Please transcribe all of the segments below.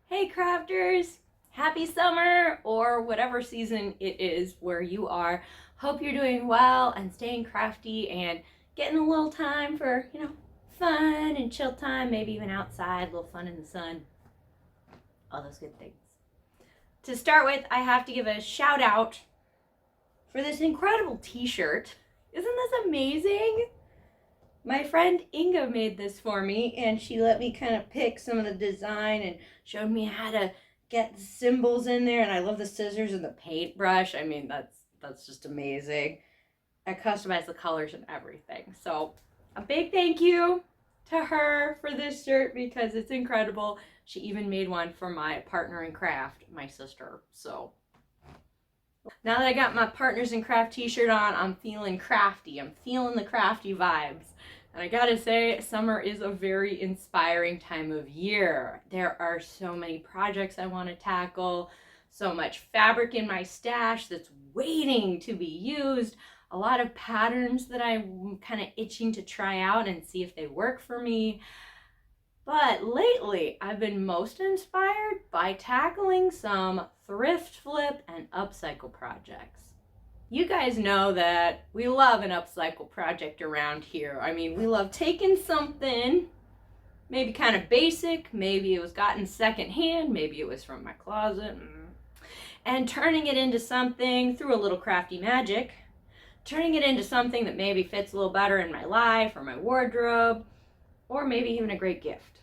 Hey crafters! Happy summer or whatever season it is where you are. Hope you're doing well and staying crafty and getting a little time for, fun and chill time, maybe even outside, a little fun in the sun. All those good things. To start with, I have to give a shout out for this incredible t-shirt. Isn't this amazing? My friend Inga made this for me, and she let me kind of pick some of the design and showed me how to get the symbols in there. And I love the scissors and the paintbrush. I mean, that's just amazing. I customized the colors and everything. So a big thank you to her for this shirt because it's incredible. She even made one for my partner in craft, my sister. So now that I got my Partners in Craft t-shirt on, I'm feeling crafty. I'm feeling the crafty vibes. And I gotta say, summer is a very inspiring time of year. There are so many projects I want to tackle, so much fabric in my stash that's waiting to be used, a lot of patterns that I'm kind of itching to try out and see if they work for me. But lately, I've been most inspired by tackling some thrift, flip, and upcycle projects. You guys know that we love an upcycle project around here. I mean, we love taking something, maybe kind of basic, maybe it was gotten secondhand, maybe it was from my closet, and turning it into something through a little crafty magic, turning it into something that maybe fits a little better in my life or my wardrobe, or maybe even a great gift.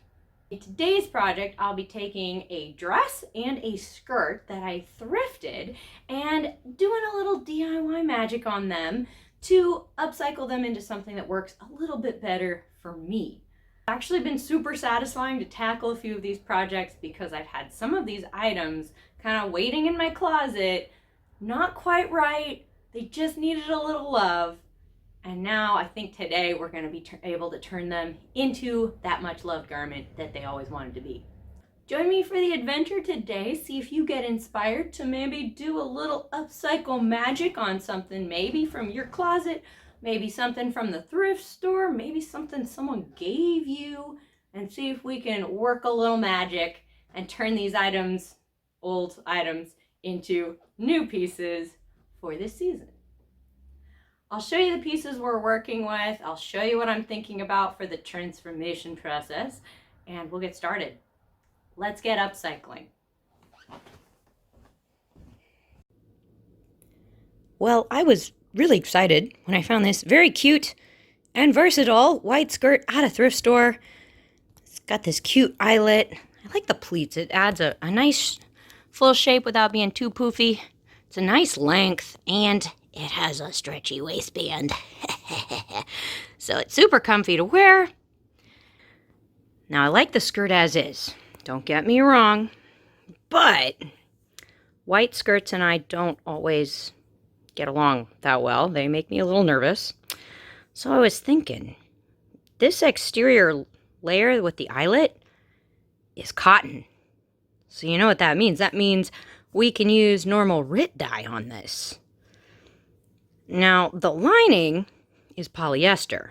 In today's project, I'll be taking a dress and a skirt that I thrifted and doing a little DIY magic on them to upcycle them into something that works a little bit better for me. It's actually been super satisfying to tackle a few of these projects because I've had some of these items kind of waiting in my closet, not quite right, they just needed a little love. And now I think today we're going to be able to turn them into that much loved garment that they always wanted to be. Join me for the adventure today. See if you get inspired to maybe do a little upcycle magic on something, maybe from your closet, maybe something from the thrift store, maybe something someone gave you, and see if we can work a little magic and turn these items, old items, into new pieces for this season. I'll show you the pieces we're working with. I'll show you what I'm thinking about for the transformation process, and we'll get started. Let's get upcycling. Well, I was really excited when I found this very cute and versatile white skirt at a thrift store. It's got this cute eyelet. I like the pleats. It adds a nice full shape without being too poofy. It's a nice length, and it has a stretchy waistband. So it's super comfy to wear. Now, I like the skirt as is. Don't get me wrong. But white skirts and I don't always get along that well. They make me a little nervous. So I was thinking, this exterior layer with the eyelet is cotton. So you know what that means. That means we can use normal RIT dye on this. Now, the lining is polyester.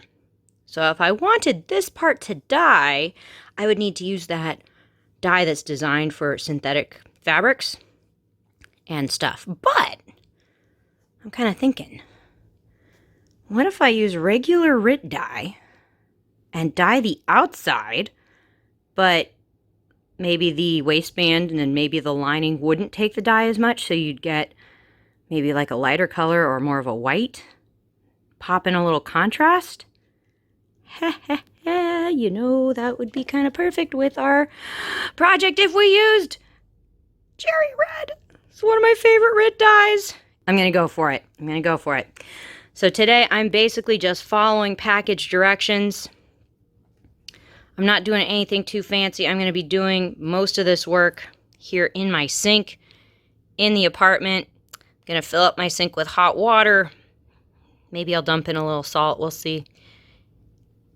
So if I wanted this part to dye, I would need to use that dye that's designed for synthetic fabrics and stuff. But I'm kind of thinking, what if I use regular RIT dye and dye the outside, but maybe the waistband and then maybe the lining wouldn't take the dye as much, so you'd get maybe like a lighter color or more of a white, pop in a little contrast. You know, that would be kind of perfect with our project if we used cherry red. It's one of my favorite RIT dyes. I'm going to go for it. So today I'm basically just following package directions. I'm not doing anything too fancy. I'm going to be doing most of this work here in my sink in the apartment. I'm going to fill up my sink with hot water. Maybe I'll dump in a little salt. We'll see.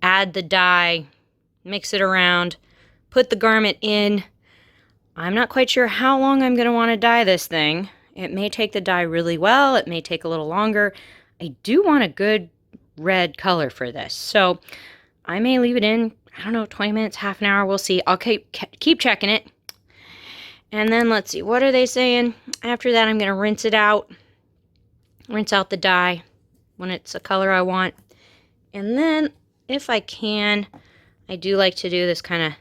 Add the dye. Mix it around. Put the garment in. I'm not quite sure how long I'm going to want to dye this thing. It may take the dye really well. It may take a little longer. I do want a good red color for this. So I may leave it in, I don't know, 20 minutes, half an hour. We'll see. I'll keep checking it. And then let's see, what are they saying? After that, I'm going to rinse it out. Rinse out the dye when it's a color I want. And then, if I can, I do like to do this kind of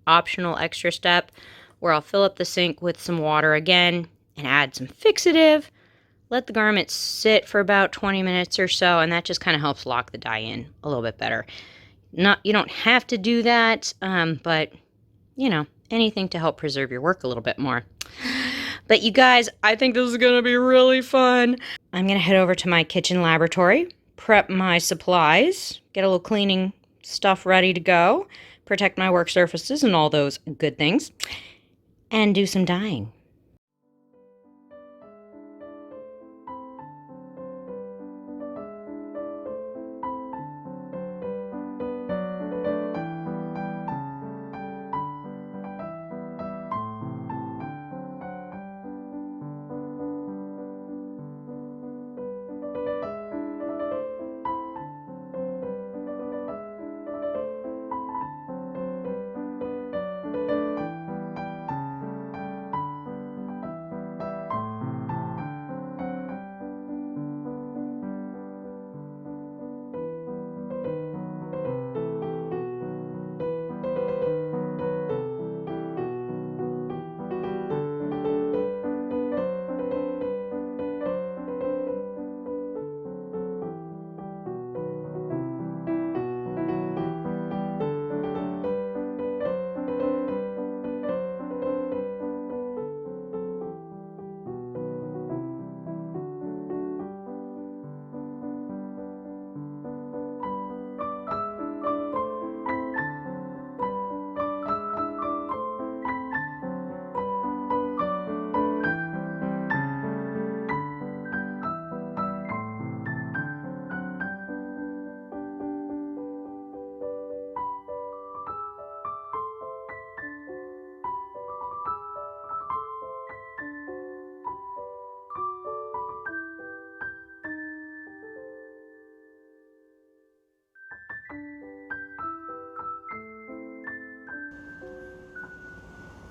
optional extra step where I'll fill up the sink with some water again and add some fixative. Let the garment sit for about 20 minutes or so, and that just kind of helps lock the dye in a little bit better. You don't have to do that, but, you know, anything to help preserve your work a little bit more. But you guys, I think this is going to be really fun. I'm going to head over to my kitchen laboratory, prep my supplies, get a little cleaning stuff ready to go, protect my work surfaces and all those good things, and do some dyeing.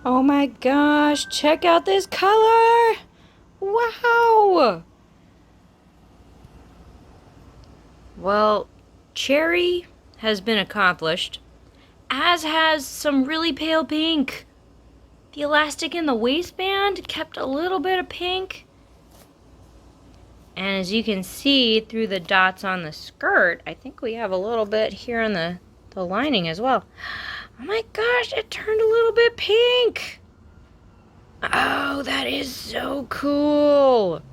Oh my gosh, check out this color! Wow! Well, cherry has been accomplished, as has some really pale pink. The elastic in the waistband kept a little bit of pink. And as you can see through the dots on the skirt, I think we have a little bit here on the lining as well. Oh my gosh, it turned a little bit pink. Oh, that is so cool.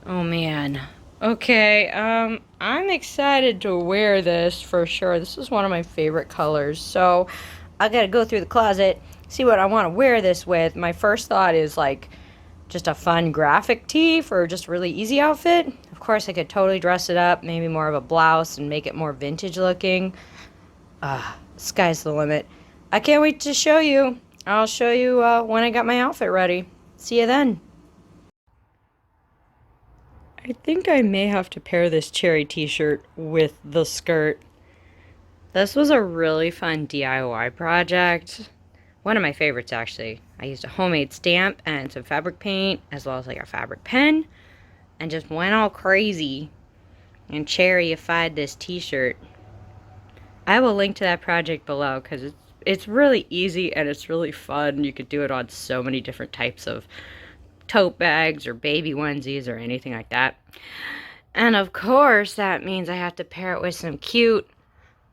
Oh man. Okay, I'm excited to wear this for sure. This is one of my favorite colors. So I gotta go through the closet, see what I want to wear this with. My first thought is like just a fun graphic tee for just a really easy outfit. Of course, I could totally dress it up, maybe more of a blouse and make it more vintage looking. Sky's the limit. I can't wait to show you. I'll show you when I got my outfit ready. See you then. I think I may have to pair this cherry t-shirt with the skirt. This was a really fun DIY project. One of my favorites, actually. I used a homemade stamp and some fabric paint, as well as like a fabric pen, and just went all crazy and cherry-ified this t-shirt. I will link to that project below because it's really easy and it's really fun. You could do it on so many different types of tote bags or baby onesies or anything like that. And of course, that means I have to pair it with some cute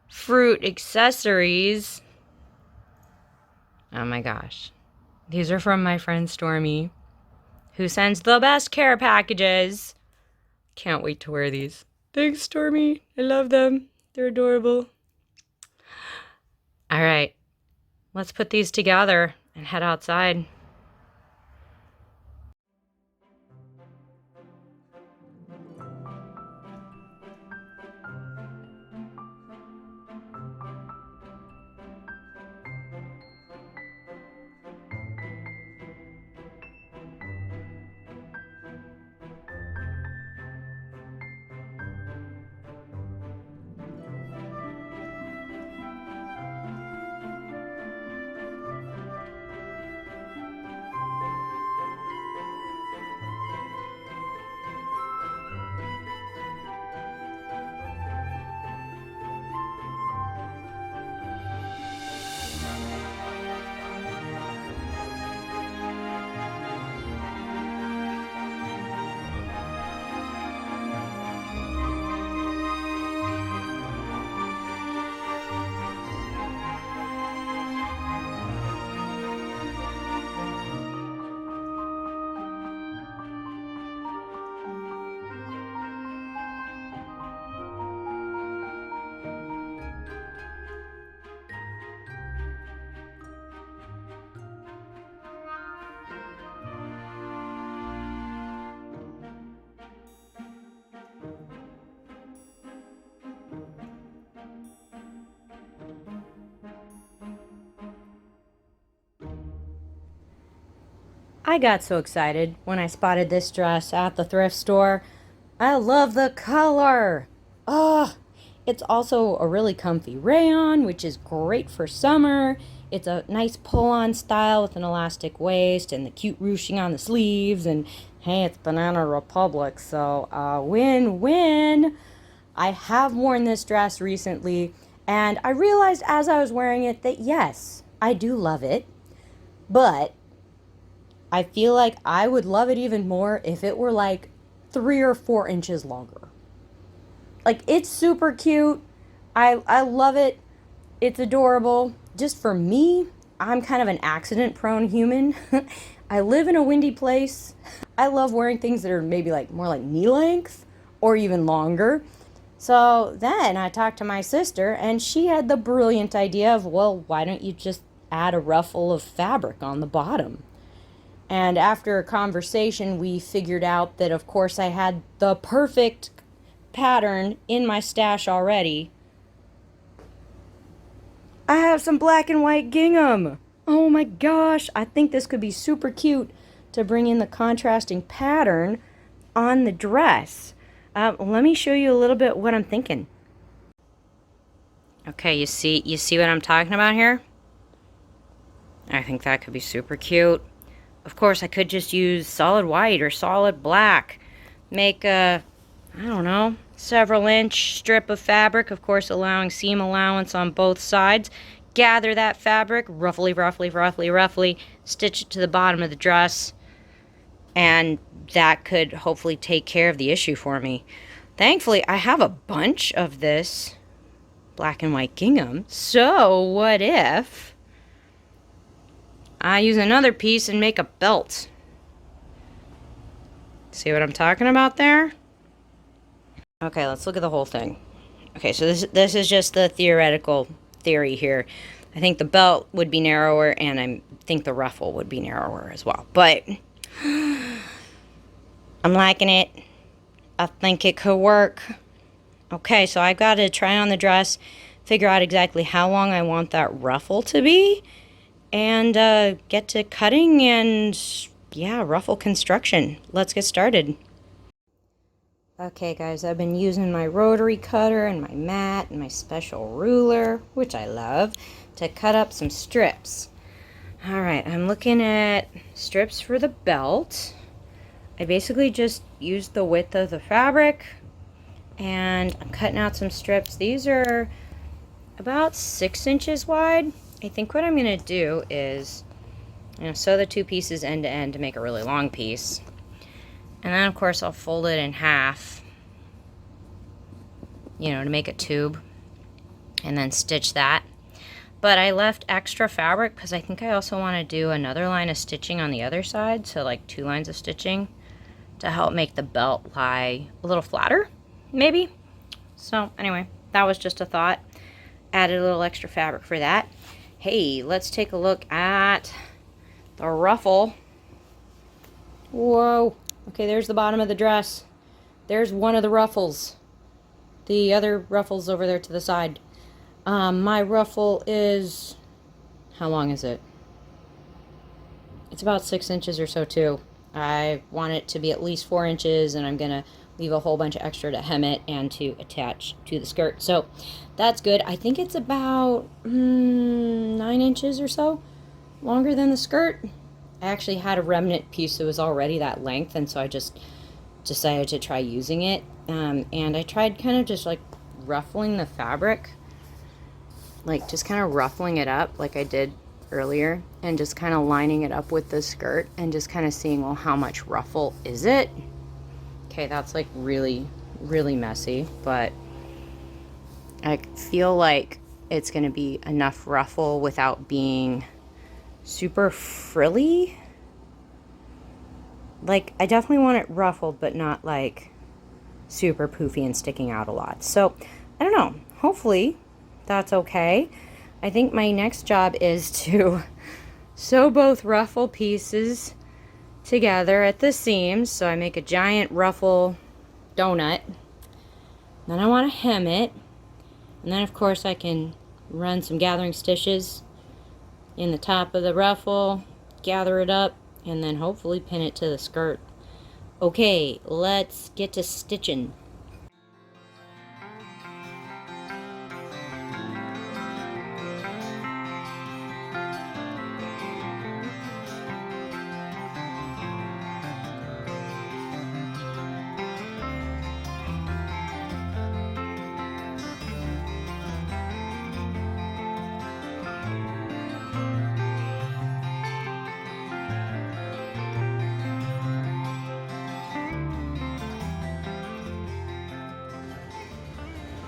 fruit accessories. Oh my gosh. These are from my friend Stormy, who sends the best care packages. Can't wait to wear these. Thanks, Stormy. I love them. They're adorable. All right. Let's put these together and head outside. I got so excited when I spotted this dress at the thrift store. I love the color. Oh, it's also a really comfy rayon, which is great for summer. It's a nice pull-on style with an elastic waist and the cute ruching on the sleeves. And hey, it's Banana Republic, so win-win. I have worn this dress recently, and I realized as I was wearing it that yes, I do love it, but I feel like I would love it even more if it were like 3 or 4 inches longer. Like, it's super cute. I love it. It's adorable. Just for me, I'm kind of an accident prone human. I live in a windy place. I love wearing things that are maybe like more like knee length or even longer. So then I talked to my sister, and she had the brilliant idea of, well, why don't you just add a ruffle of fabric on the bottom? And after a conversation, we figured out that, of course, I had the perfect pattern in my stash already. I have some black and white gingham. Oh my gosh, I think this could be super cute to bring in the contrasting pattern on the dress. Let me show you a little bit what I'm thinking. Okay, you see what I'm talking about here? I think that could be super cute. Of course, I could just use solid white or solid black. Make a, I don't know, several inch strip of fabric, of course allowing seam allowance on both sides. Gather that fabric, roughly, stitch it to the bottom of the dress, and that could hopefully take care of the issue for me. Thankfully, I have a bunch of this black and white gingham, so what if I use another piece and make a belt? See what I'm talking about there? Okay, let's look at the whole thing. Okay, so this is just the theoretical theory here. I think the belt would be narrower, and I think the ruffle would be narrower as well. But I'm liking it. I think it could work. Okay, so I've got to try on the dress, figure out exactly how long I want that ruffle to be, and get to cutting and, yeah, ruffle construction. Let's get started. Okay, guys, I've been using my rotary cutter and my mat and my special ruler, which I love, to cut up some strips. All right, I'm looking at strips for the belt. I basically just used the width of the fabric, and I'm cutting out some strips. These are about 6 inches wide. I think what I'm going to do is, sew the 2 pieces end to end to make a really long piece. And then, of course, I'll fold it in half, to make a tube, and then stitch that. But I left extra fabric because I think I also want to do another line of stitching on the other side, so like 2 lines of stitching to help make the belt lie a little flatter, maybe. So anyway, that was just a thought. Added a little extra fabric for that. Hey, let's take a look at the ruffle. Whoa. Okay, there's the bottom of the dress. There's one of the ruffles. The other ruffle's over there to the side. My ruffle is, how long is it? It's about 6 inches or so too. I want it to be at least 4 inches, and I'm gonna leave a whole bunch of extra to hem it and to attach to the skirt. So that's good. I think it's about 9 inches or so longer than the skirt. I actually had a remnant piece that was already that length, and so I just decided to try using it. And I tried kind of just like ruffling the fabric, like just kind of ruffling it up like I did earlier, and just kind of lining it up with the skirt and just kind of seeing, well, how much ruffle is it? Okay, that's like really, really messy, but I feel like it's going to be enough ruffle without being super frilly. Like, I definitely want it ruffled, but not like super poofy and sticking out a lot. So I don't know, hopefully that's okay. I think my next job is to sew both ruffle pieces together at the seams, so I make a giant ruffle donut. Then I want to hem it, and then of course I can run some gathering stitches in the top of the ruffle, gather it up, and then hopefully pin it to the skirt. Okay, let's get to stitching.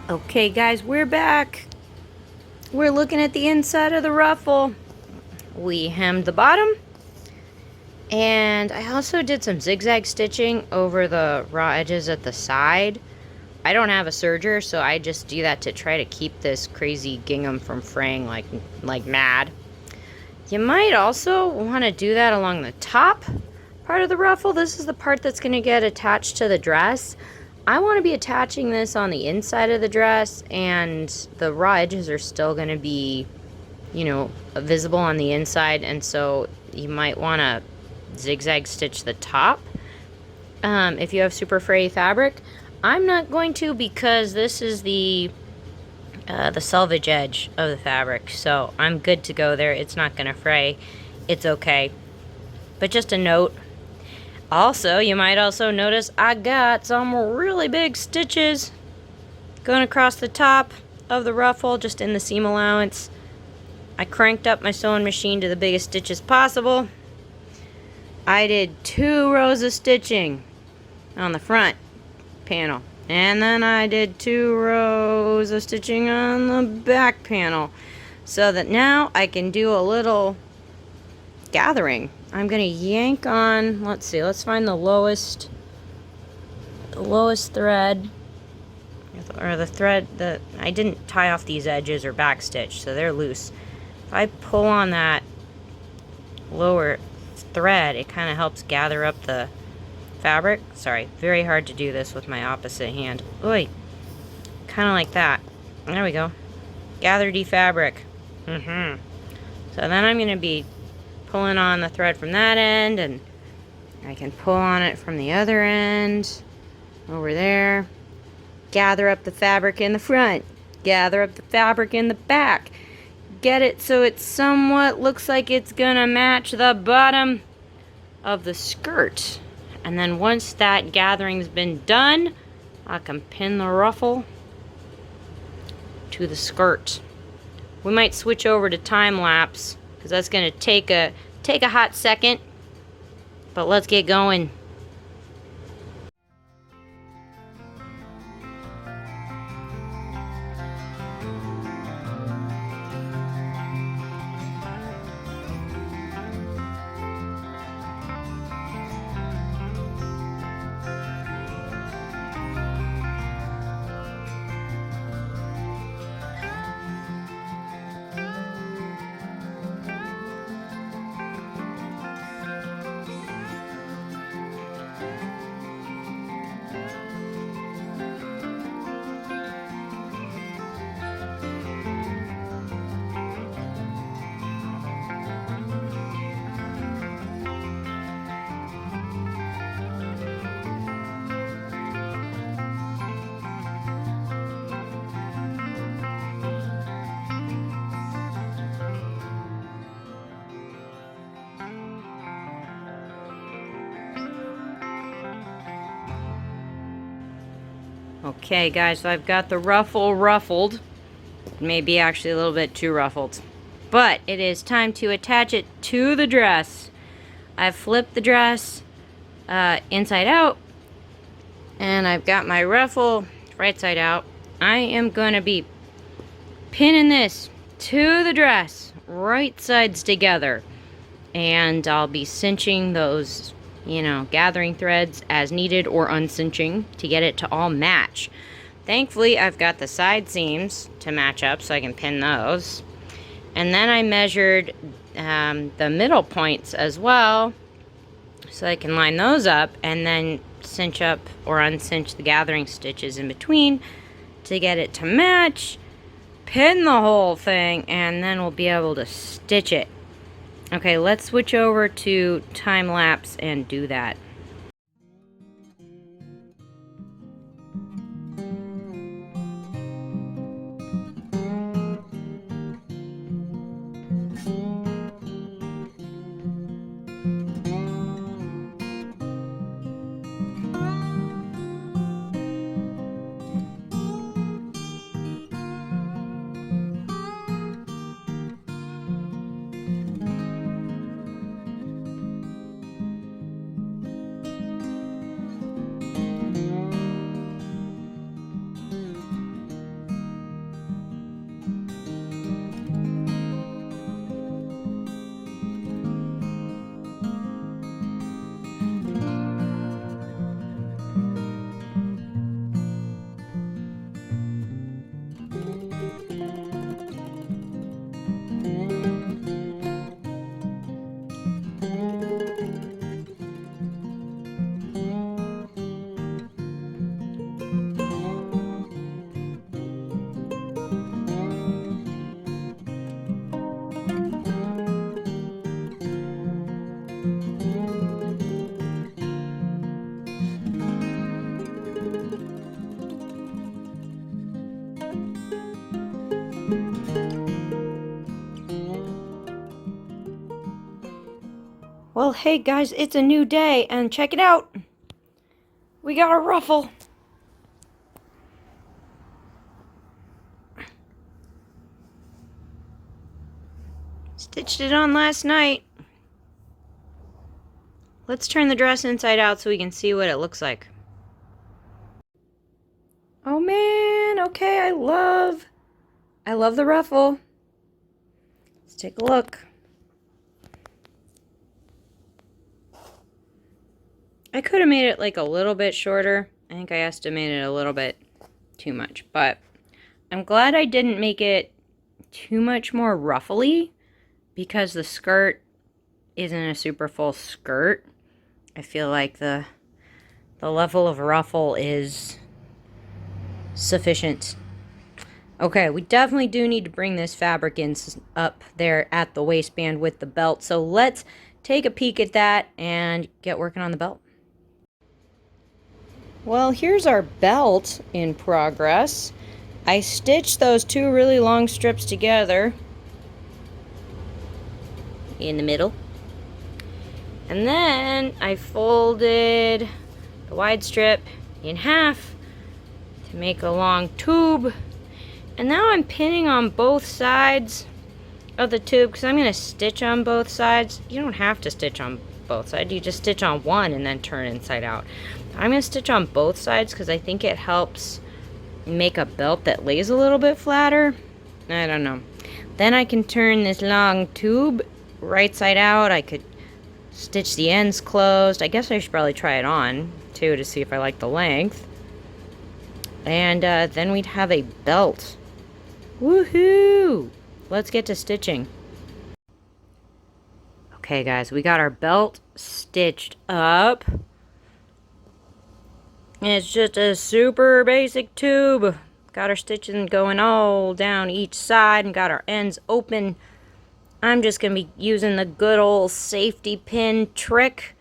Okay guys, we're back. We're looking at the inside of the ruffle. We hemmed the bottom, and I also did some zigzag stitching over the raw edges at the side. I don't have a serger, so I just do that to try to keep this crazy gingham from fraying like mad. You might also want to do that along the top part of the ruffle. This is the part that's going to get attached to the dress. I want to be attaching this on the inside of the dress, and the raw edges are still going to be, you know, visible on the inside, and so you might want to zigzag stitch the top if you have super fray fabric. I'm not going to, because this is the selvage edge of the fabric, so I'm good to go there. It's not going to fray. It's okay. But just a note. Also, you might also notice I got some really big stitches going across the top of the ruffle, just in the seam allowance. I cranked up my sewing machine to the biggest stitches possible. I did 2 rows of stitching on the front panel, and then I did 2 rows of stitching on the back panel, so that now I can do a little gathering. I'm gonna yank on, let's see, let's find the lowest thread, or the thread that I didn't tie off these edges or backstitch, so they're loose. If I pull on that lower thread, it kind of helps gather up the fabric. Sorry, very hard to do this with my opposite hand. Oi, kind of like that. There we go. Gather fabric. So then I'm gonna be pulling on the thread from that end, and I can pull on it from the other end over there. Gather up the fabric in the front, gather up the fabric in the back, get it so it somewhat looks like it's gonna match the bottom of the skirt. And then once that gathering's been done, I can pin the ruffle to the skirt. We might switch over to time lapse, because that's gonna take a hot second, but let's get going. Okay guys, so I've got the ruffle ruffled. Maybe actually a little bit too ruffled. But it is time to attach it to the dress. I've flipped the dress inside out, and I've got my ruffle right side out. I am going to be pinning this to the dress, right sides together. And I'll be cinching those, you know, gathering threads as needed, or uncinching to get it to all match. Thankfully, I've got the side seams to match up, so I can pin those. And then I measured the middle points as well, so I can line those up, and then cinch up or uncinch the gathering stitches in between to get it to match, pin the whole thing, and then we'll be able to stitch it. Okay, let's switch over to time lapse and do that. Well, hey guys, it's a new day, and check it out. We got a ruffle. Stitched it on last night. Let's turn the dress inside out so we can see what it looks like. Oh man, okay, I love the ruffle. Let's take a look. I could have made it like a little bit shorter. I think I estimated a little bit too much, but I'm glad I didn't make it too much more ruffly because the skirt isn't a super full skirt. I feel like the level of ruffle is sufficient. Okay, we definitely do need to bring this fabric in up there at the waistband with the belt. So let's take a peek at that and get working on the belt. Well, here's our belt in progress. I stitched those two really long strips together in the middle. And then I folded the wide strip in half to make a long tube. And now I'm pinning on both sides of the tube because I'm going to stitch on both sides. You don't have to stitch on both sides. You just stitch on one and then turn inside out. I'm going to stitch on both sides because I think it helps make a belt that lays a little bit flatter. I don't know. Then I can turn this long tube right side out. I could stitch the ends closed. I guess I should probably try it on too to see if I like the length. And then we'd have a belt. Woohoo! Let's get to stitching. Okay guys, we got our belt stitched up. It's just a super basic tube. Got our stitching going all down each side and got our ends open. I'm just going to be using the good old safety pin trick.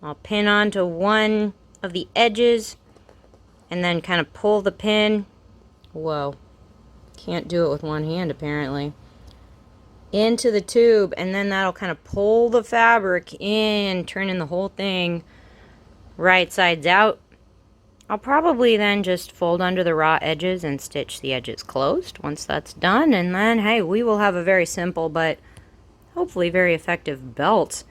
I'll pin onto one of the edges and then kind of pull the pin. Whoa. Can't do it with one hand apparently. Into the tube, and then that'll kind of pull the fabric in, turning the whole thing right sides out. I'll probably then just fold under the raw edges and stitch the edges closed once that's done, and then hey, we will have a very simple but hopefully very effective belt.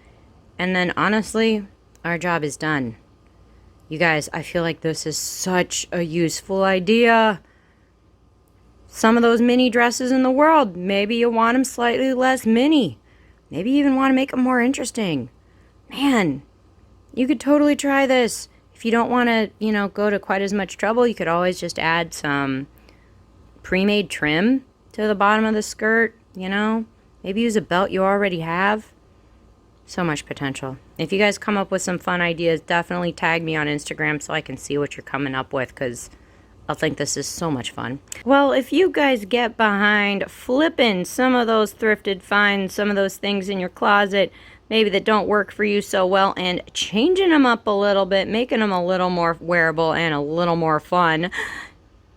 And then honestly, our job is done. You guys, I feel like this is such a useful idea. Some of those mini dresses in the world, maybe you want them slightly less mini. Maybe you even want to make them more interesting. Man, you could totally try this. If you don't want to, go to quite as much trouble, you could always just add some pre-made trim to the bottom of the skirt, Maybe use a belt you already have. So much potential. If you guys come up with some fun ideas, definitely tag me on Instagram so I can see what you're coming up with, because I'll think this is so much fun. Well, if you guys get behind flipping some of those thrifted finds, some of those things in your closet, maybe that don't work for you so well, and changing them up a little bit, making them a little more wearable and a little more fun,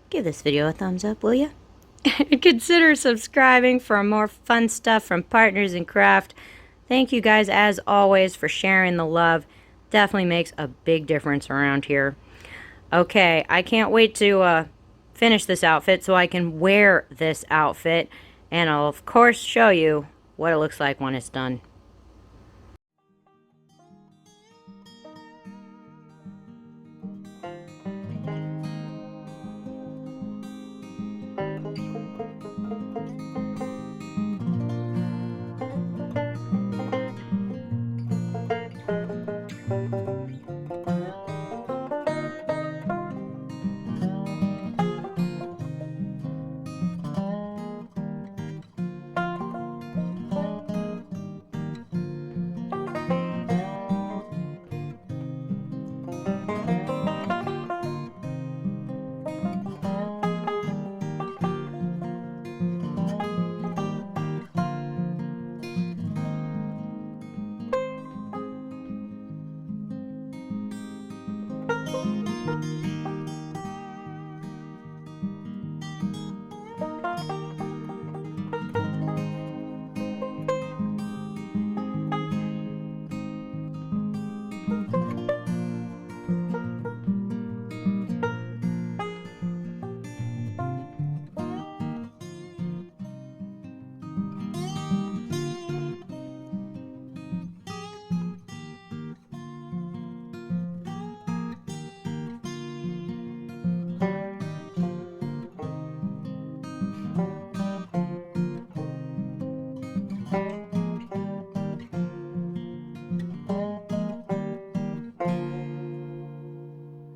give this video a thumbs up, will you? Consider subscribing for more fun stuff from Partners in Craft. Thank you guys, as always, for sharing the love. Definitely makes a big difference around here. Okay, I can't wait to finish this outfit so I can wear this outfit. And I'll, of course, show you what it looks like when it's done.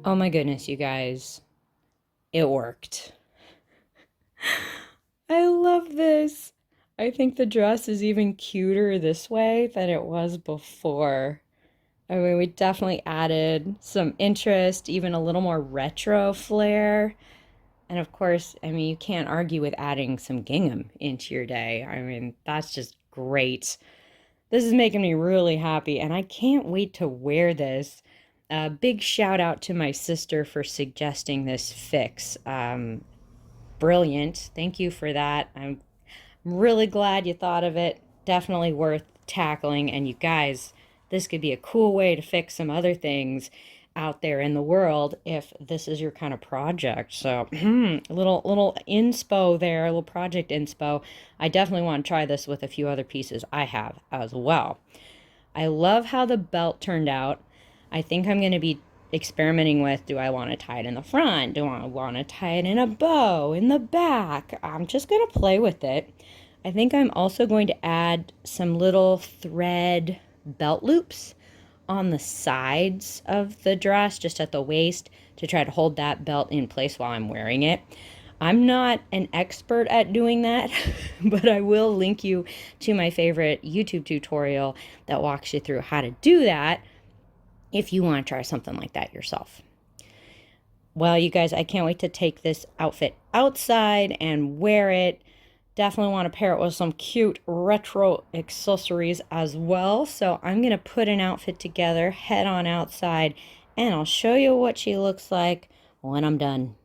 Oh my goodness, you guys. It worked. I love this. I think the dress is even cuter this way than it was before. I mean, we definitely added some interest, even a little more retro flair. And of course, I mean, you can't argue with adding some gingham into your day. I mean, that's just great. This is making me really happy, and I can't wait to wear this. Big shout out to my sister for suggesting this fix. Brilliant. Thank you for that. I'm really glad you thought of it. Definitely worth tackling. And you guys, this could be a cool way to fix some other things out there in the world if this is your kind of project. So a little inspo there, a little project inspo. I definitely want to try this with a few other pieces I have as well. I love how the belt turned out. I think I'm going to be experimenting with, do I want to tie it in the front? Do I want to tie it in a bow in the back? I'm just going to play with it. I think I'm also going to add some little thread belt loops on the sides of the dress, just at the waist, to try to hold that belt in place while I'm wearing it. I'm not an expert at doing that, but I will link you to my favorite YouTube tutorial that walks you through how to do that if you want to try something like that yourself. Well, you guys, I can't wait to take this outfit outside and wear it. Definitely want to pair it with some cute retro accessories as well. So I'm going to put an outfit together, head on outside, and I'll show you what she looks like when I'm done.